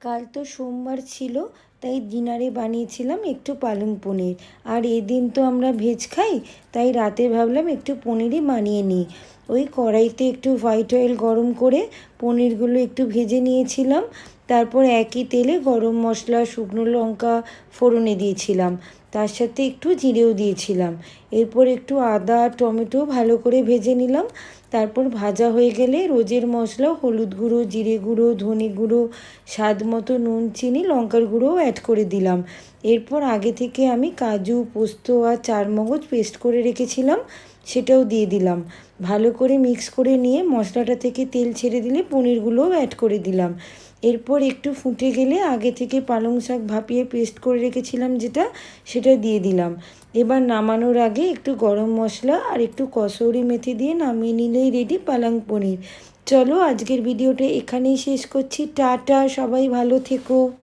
কাল তো সোমবার ছিল, তাই ডিনারে বানিয়েছিলাম একটু পালং পনির। আর এদিন তো আমরা ভেজ খাই, তাই রাতে ভাবলাম একটু পনিরই বানিয়ে নিই। ওই কড়াইতে একটু হোয়াইট অয়েল গরম করে পনিরগুলো একটু ভেজে নিয়েছিলাম। তারপর একই তেলে গরম মশলা, শুকনো লঙ্কা ফোড়নে দিয়েছিলাম, তার সাথে একটু জিরেও দিয়েছিলাম। এরপর একটু আদা টমেটো ভালো করে ভেজে নিলাম। তারপর ভাজা হয়ে গেলে রোজের মশলা, হলুদ গুঁড়ো, জিরে গুঁড়ো, ধনে গুঁড়ো, স্বাদ মতো নুন, চিনি, লঙ্কার গুঁড়োও অ্যাড করে দিলাম। এরপর আগে থেকে আমি কাজু, পোস্ত আর চারমগজ পেস্ট করে রেখেছিলাম, সেটাও দিয়ে দিলাম। ভালো করে মিক্স করে নিয়ে মশলাটা থেকে তেল ছেড়ে দিলে পনিরগুলোও অ্যাড করে দিলাম। এরপর একটু ফুটে গেলে আগে থেকে পালং শাক ভাপিয়ে পেস্ট করে রেখেছিলাম যেটা, সেটা দিয়ে দিলাম। এবার নামানোর আগে একটু গরম মশলা আর একটু কসৌরি মেথি দিয়ে নামিয়ে নিলেই রেডি পালং পনির। চলো আজকের ভিডিওটা এখানেই শেষ করছি। টাটা, সবাই ভালো থেকো।